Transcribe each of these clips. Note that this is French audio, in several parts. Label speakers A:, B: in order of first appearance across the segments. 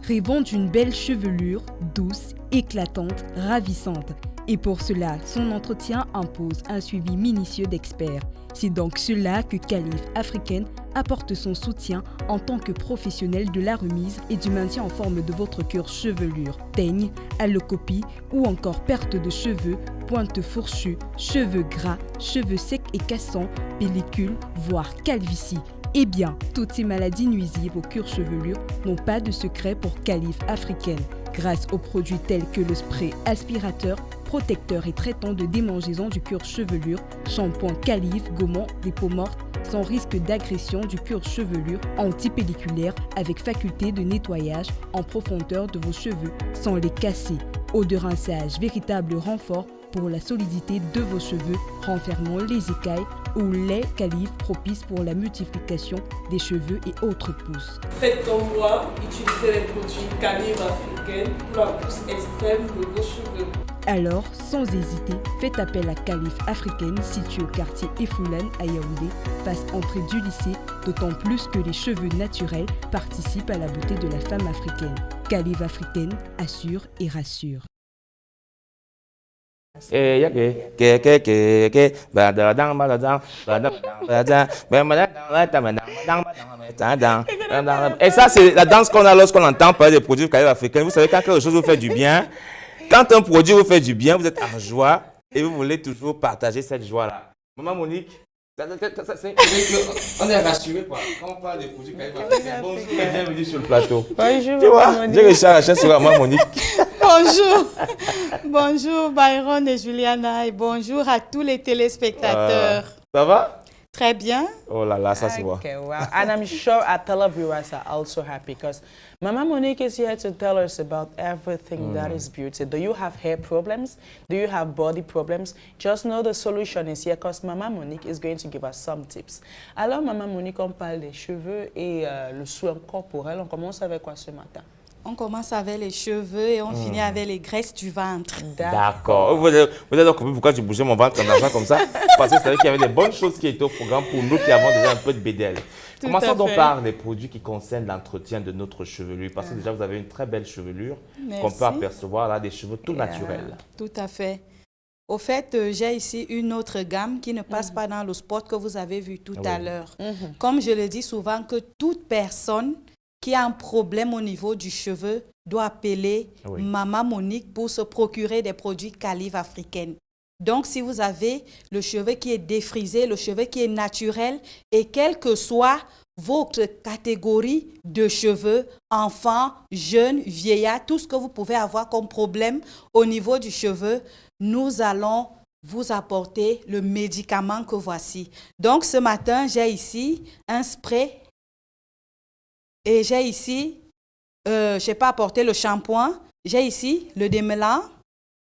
A: rêvant d'une belle chevelure douce, éclatante, ravissante. Et pour cela, son entretien impose un suivi minutieux d'experts. C'est donc cela que Kalife Africaine apporte son soutien en tant que professionnel de la remise et du maintien en forme de votre cuir chevelure. Teigne, allocopie ou encore perte de cheveux, pointe fourchue, cheveux gras, cheveux secs et cassants, pellicule, voire calvitie. Eh bien, toutes ces maladies nuisibles au cuir chevelure n'ont pas de secret pour Kalife Africaine. Grâce aux produits tels que le spray aspirateur, protecteur et traitant de démangeaison du cuir chevelure, shampoing Kalife gommant les peaux mortes sans risque d'agression du cuir chevelure, antipelliculaire avec faculté de nettoyage en profondeur de vos cheveux sans les casser. Eau de rinçage, véritable renfort pour la solidité de vos cheveux, renfermant les écailles ou lait Kalife propice pour la multiplication des cheveux et autres pousses.
B: Faites comme moi, utilisez les produits Kalife Africaine pour la pousse extrême de vos cheveux.
A: Alors, sans hésiter, faites appel à Kalife Africaine située au quartier Efoulan à Yaoundé, face entrée du lycée, d'autant plus que les cheveux naturels participent à la beauté de la femme africaine. Kalife Africaine assure et rassure.
C: Et ça, c'est la danse qu'on a lorsqu'on entend parler des produits Kalife Africaine. Vous savez, quand quelque chose vous fait du bien, quand un produit vous fait du bien, vous êtes en joie et vous voulez toujours partager cette joie-là. Maman Monique, on est rassuré quoi. Quand on parle des produits Kalife Africaine, bonjour et bienvenue sur le plateau.
D: Bonjour.
C: Tu vois, j'ai réussi à racheter sur Maman Monique.
D: Bonjour. Bonjour Byron et Juliana et bonjour à tous les téléspectateurs.
C: Ça va?
D: Très bien.
C: Oh là là, ça se voit.
D: Okay, well, and I'm sure our televiewers are also happy because Mama Monique is here to tell us about everything that is beauty. Do you have hair problems? Do you have body problems? Just know the solution is here because Mama Monique is going to give us some tips. Alors Mama Monique, on parle des cheveux et le soin corporel. On commence avec quoi ce matin?
E: On commence avec les cheveux et on finit avec les graisses du ventre.
C: D'accord. Vous avez compris pourquoi tu bougeais mon ventre comme ça? Parce que c'est vrai qu'il y avait des bonnes choses qui étaient au programme pour nous qui avons déjà un peu de BDL. Commençons donc par les produits qui concernent l'entretien de notre chevelure. Parce que déjà, vous avez une très belle chevelure qu'on peut apercevoir là, des cheveux tout naturels.
E: Tout à fait. Au fait, j'ai ici une autre gamme qui ne passe pas dans le spot que vous avez vu tout à l'heure. Comme je le dis souvent, que toute personne qui a un problème au niveau du cheveu doit appeler Maman Monique pour se procurer des produits Kalife Africaine. Donc, si vous avez le cheveu qui est défrisé, le cheveu qui est naturel, et quelle que soit votre catégorie de cheveux, enfant, jeune, vieillard, tout ce que vous pouvez avoir comme problème au niveau du cheveu, nous allons vous apporter le médicament que voici. Donc, ce matin, j'ai ici un spray. Et j'ai ici, je n'ai pas apporté le shampoing, j'ai ici le démêlant,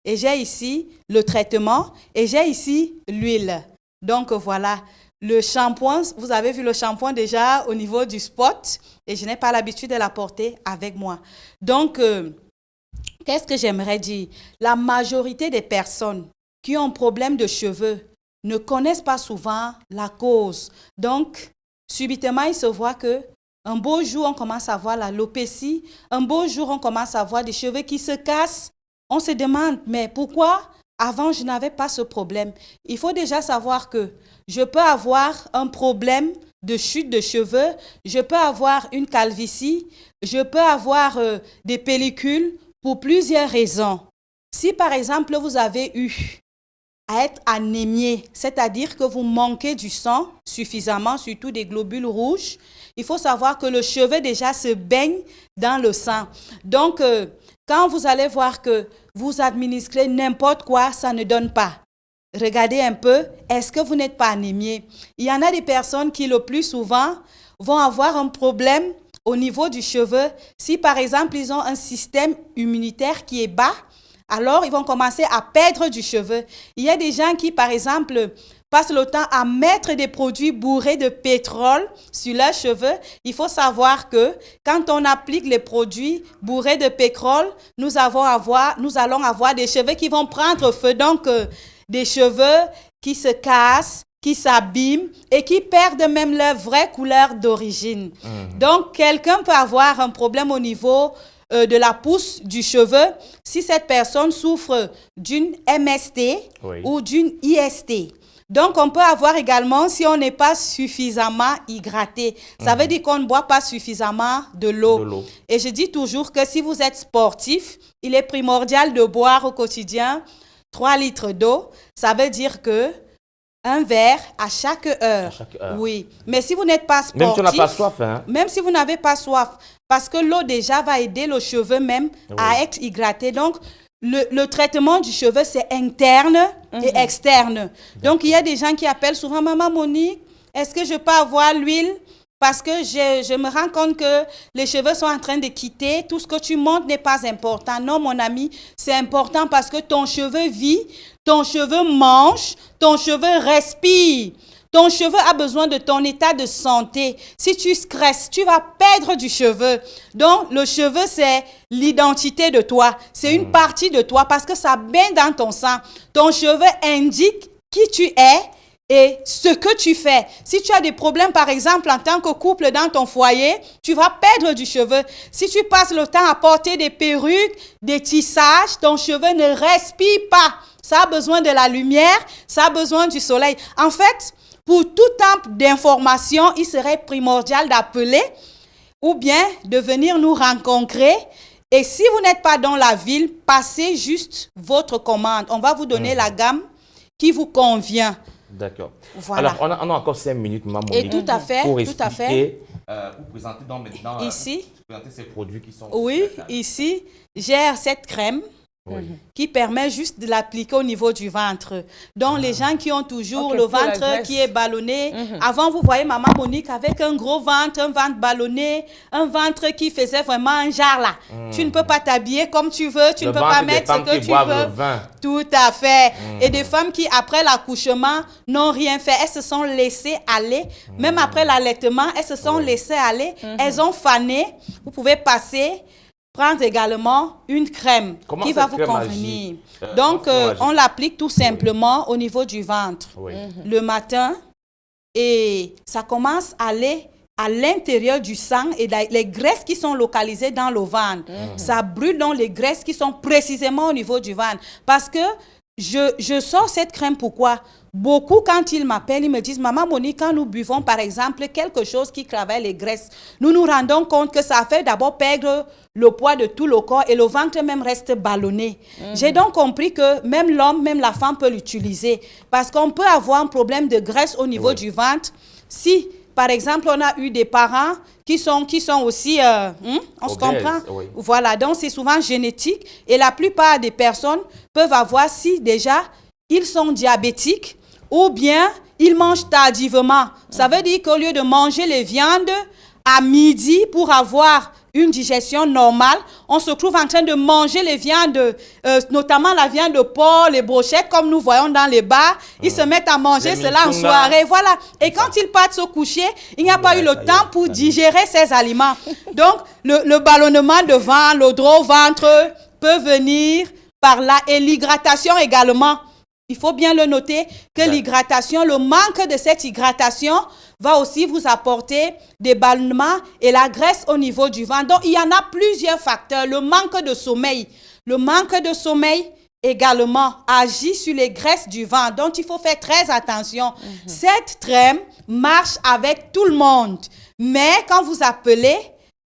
E: et j'ai ici le traitement, et j'ai ici l'huile. Donc voilà, le shampoing, vous avez vu le shampoing déjà au niveau du spot, et je n'ai pas l'habitude de l'apporter avec moi. Donc, qu'est-ce que j'aimerais dire? La majorité des personnes qui ont un problème de cheveux ne connaissent pas souvent la cause. Donc, subitement, ils se voient que un beau jour, on commence à voir l'alopécie. Un beau jour, on commence à voir des cheveux qui se cassent. On se demande, mais pourquoi avant, je n'avais pas ce problème? Il faut déjà savoir que je peux avoir un problème de chute de cheveux, je peux avoir une calvitie, je peux avoir des pellicules pour plusieurs raisons. Si, par exemple, vous avez eu à être anémié, c'est-à-dire que vous manquez du sang suffisamment, surtout des globules rouges, il faut savoir que le cheveu déjà se baigne dans le sang. Donc, quand vous allez voir que vous administrez n'importe quoi, ça ne donne pas. Regardez un peu, est-ce que vous n'êtes pas anémié? Il y en a des personnes qui, le plus souvent, vont avoir un problème au niveau du cheveu. Si, par exemple, ils ont un système immunitaire qui est bas, alors ils vont commencer à perdre du cheveu. Il y a des gens qui, par exemple, passent le temps à mettre des produits bourrés de pétrole sur leurs cheveux. Il faut savoir que quand on applique les produits bourrés de pétrole, nous allons avoir des cheveux qui vont prendre feu. Donc, des cheveux qui se cassent, qui s'abîment et qui perdent même leur vraie couleur d'origine. Donc, quelqu'un peut avoir un problème au niveau de la pousse du cheveu si cette personne souffre d'une MST ou d'une IST. Donc, on peut avoir également si on n'est pas suffisamment hydraté. Ça veut dire qu'on ne boit pas suffisamment de l'eau. Et je dis toujours que si vous êtes sportif, il est primordial de boire au quotidien 3 litres d'eau. Ça veut dire que un verre à chaque heure. Oui. Mais si vous n'êtes pas sportif...
C: Même si on n'a pas soif. Hein?
E: Même si vous n'avez pas soif. Parce que l'eau déjà va aider le cheveu même à être hydraté. Donc, le traitement du cheveu, c'est interne et externe. Donc, il y a des gens qui appellent souvent « Maman Monique, est-ce que je peux avoir l'huile? Parce que je me rends compte que les cheveux sont en train de quitter. Tout ce que tu montes n'est pas important. » Non, mon ami, c'est important parce que ton cheveu vit, ton cheveu mange, ton cheveu respire. Ton cheveu a besoin de ton état de santé. Si tu stresses, tu vas perdre du cheveu. Donc, le cheveu, c'est l'identité de toi. C'est une partie de toi parce que ça baigne dans ton sang. Ton cheveu indique qui tu es et ce que tu fais. Si tu as des problèmes, par exemple, en tant que couple dans ton foyer, tu vas perdre du cheveu. Si tu passes le temps à porter des perruques, des tissages, ton cheveu ne respire pas. Ça a besoin de la lumière, ça a besoin du soleil. En fait, pour tout type d'information, il serait primordial d'appeler ou bien de venir nous rencontrer. Et si vous n'êtes pas dans la ville, passez juste votre commande. On va vous donner la gamme qui vous convient.
C: D'accord.
E: Voilà.
C: Alors, on a encore 5 minutes, Maman Monique,
E: et tout à fait,
C: pour
E: tout à fait.
C: Vous présenter donc maintenant
E: ici,
C: présenter ces produits qui sont...
E: Oui, ici, j'ai cette crème. Qui permet juste de l'appliquer au niveau du ventre. Donc, les gens qui ont toujours le ventre qui est ballonné. Avant, vous voyez Maman Monique avec un gros ventre, un ventre ballonné, un ventre qui faisait vraiment un jar là. Tu ne peux pas t'habiller comme tu veux, tu ne peux pas mettre ce que tu veux. Tout à fait. Et des femmes qui, après l'accouchement, n'ont rien fait. Elles se sont laissées aller. Même après l'allaitement, elles se sont laissées aller. Elles ont fané. Vous pouvez passer... Prendre également une crème qui va vous convenir. Donc, on l'applique tout simplement au niveau du ventre le matin et ça commence à aller à l'intérieur du sang et les graisses qui sont localisées dans le ventre. Ça brûle dans les graisses qui sont précisément au niveau du ventre. Parce que je sors cette crème, pourquoi? Beaucoup, quand ils m'appellent, ils me disent « Maman Monique, quand nous buvons, par exemple, quelque chose qui travaille les graisses, nous nous rendons compte que ça fait d'abord perdre le poids de tout le corps et le ventre même reste ballonné. J'ai donc compris que même l'homme, même la femme peut l'utiliser parce qu'on peut avoir un problème de graisse au niveau du ventre si... Par exemple, on a eu des parents qui sont aussi, on se comprend? Voilà, donc c'est souvent génétique et la plupart des personnes peuvent avoir si déjà ils sont diabétiques ou bien ils mangent tardivement. Ça veut dire qu'au lieu de manger les viandes à midi pour avoir une digestion normale, on se trouve en train de manger les viandes, notamment la viande de porc, les brochettes, comme nous voyons dans les bars. Ils se mettent à manger cela en soirée. Voilà. Et quand ils partent se coucher, il n'y a pas eu le temps pour digérer ces aliments. Donc, le ballonnement de ventre, le gros ventre peut venir par là. Et l'hydratation également. Il faut bien le noter que l'hydratation, le manque de cette hydratation va aussi vous apporter des ballonnements et la graisse au niveau du ventre. Donc, il y en a plusieurs facteurs. Le manque de sommeil. Le manque de sommeil également agit sur les graisses du ventre. Donc, il faut faire très attention. Cette crème marche avec tout le monde. Mais quand vous appelez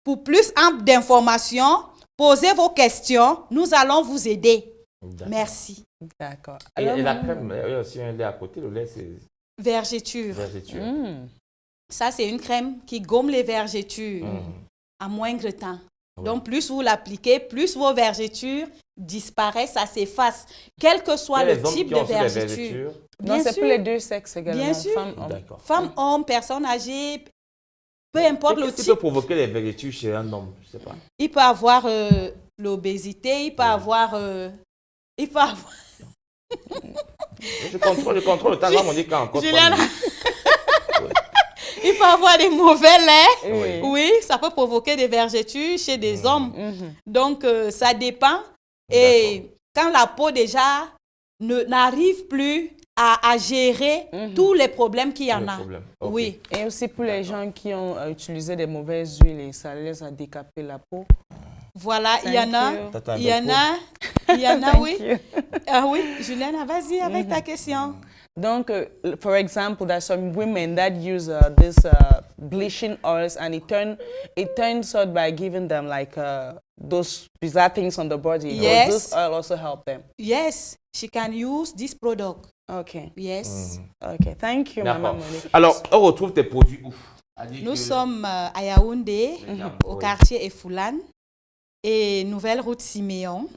E: pour plus d'informations, posez vos questions. Nous allons vous aider. Merci.
D: D'accord.
C: Et la crème, il y a aussi un lait à côté. Le lait, c'est...
E: Vergéture. Ça, c'est une crème qui gomme les vergetures à moindre temps. Donc, plus vous l'appliquez, plus vos vergetures disparaissent, ça s'efface. Quel que soit le type de vergeture.
D: Non, c'est pour les deux sexes également.
E: Bien sûr.
C: Femme-homme.
E: Femme-homme, personne âgée, peu importe le type.
C: Qu'est-ce qui peut provoquer les vergetures chez un homme? Je ne sais pas.
E: Il peut avoir l'obésité, il peut avoir...
C: Je contrôle le temps. Là, on dit quand encore.
E: Juliana. Il peut avoir des mauvais laits. Oui, ça peut provoquer des vergetures chez des hommes. Donc, ça dépend. Et quand la peau déjà n'arrive plus à gérer tous les problèmes qu'il y en a. Oui.
D: Et aussi pour les gens qui ont utilisé des mauvaises huiles et ça les a décapé la peau.
E: Voilà, il y en a,
C: T'attends un
E: il y en
C: peu.
E: a, il y en a,
D: Thank
E: oui.
D: you.
E: Ah oui, Juliana, vas-y avec ta question.
D: Donc, for example, there's some women that use this bleaching oils, and it turns out by giving them like those bizarre things on the body.
E: Yes.
D: Does this oil also help them?
E: Yes, she can use this product.
D: Okay.
E: Yes.
D: Okay. Thank you, Mama
C: D'accord.
D: Monique.
C: Alors, on retrouve tes produits où? C'est-à-dire
E: Nous
C: que-
E: sommes à Yaoundé, au
C: Oui.
E: quartier Efoulane et Nouvelle Route Siméon.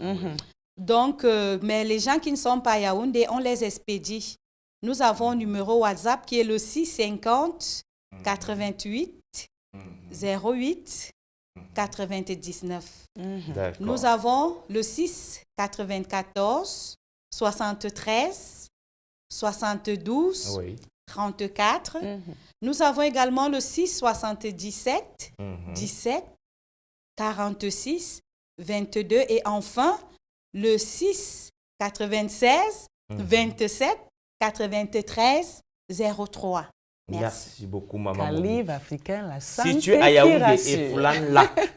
E: Donc, mais les gens qui ne sont pas à Yaoundé, on les expédie. Nous avons un numéro WhatsApp qui est le 650 88 08 99.
C: D'accord.
E: Nous avons le 6 94 73 72
C: Oui.
E: 34. Nous avons également le 6 77 17 46 22 et enfin le 6 96 27 93 03. Merci.
C: Merci beaucoup, maman. Monique.
D: Calife africain, la santé
C: Si tu es à
D: qui
C: Yaoundé
D: rassure.
C: et Foulane Lac,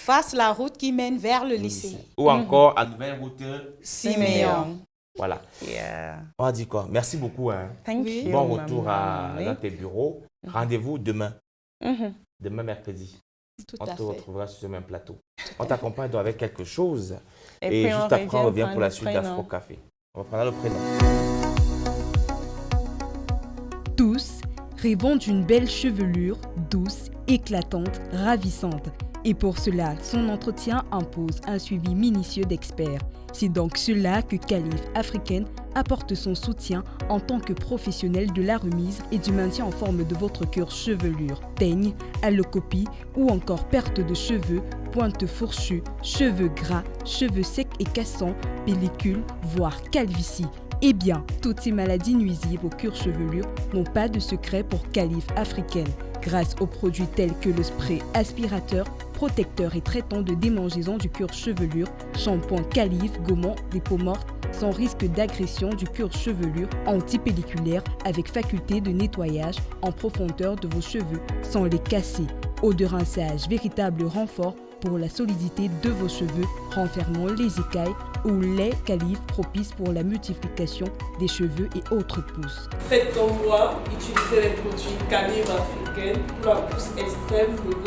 E: Face la route qui mène vers le lycée.
C: ou encore à Nouvelle Route,
E: Siméon.
C: voilà.
D: Yeah.
C: On a dit quoi? Merci beaucoup. Hein.
D: Thank
E: Oui.
D: you,
C: Bon
D: Mama
C: retour dans
D: Monique.
C: tes bureaux. Rendez-vous demain.
D: Mhm.
C: Demain, mercredi.
E: Tout
C: On
E: à
C: te
E: fait.
C: retrouvera sur ce même plateau. On t'accompagne donc avec quelque chose.
D: Et
C: Et
D: puis,
C: juste
D: on
C: après, on
D: revient
C: revient pour la
D: prendre
C: suite
D: le prénom.
C: d'Afro Café. On reprendra le prénom.
A: Tous rêvons d'une belle chevelure douce, éclatante, ravissante. Et pour cela, son entretien impose un suivi minutieux d'experts. C'est donc cela que Calife Africaine apporte son soutien en tant que professionnel de la remise et du maintien en forme de votre cuir chevelure. Teigne, allocopie ou encore perte de cheveux, pointe fourchue, cheveux gras, cheveux secs et cassants, pellicule, voire calvitie. Eh bien, toutes ces maladies nuisibles au cuir chevelure n'ont pas de secret pour Calife Africaine. Grâce aux produits tels que le spray aspirateur, protecteur et traitant de démangeaison du cuir chevelure, shampoing Calife gommant les peaux mortes, sans risque d'agression du cuir chevelure, antipelliculaire avec faculté de nettoyage en profondeur de vos cheveux sans les casser. Eau de rinçage, véritable renfort pour la solidité de vos cheveux, renfermant les écailles ou les Calife propices pour la multiplication des cheveux et autres pousses.
B: Faites comme moi, utilisez les produits Calife africaine pour la pousse extrême de vos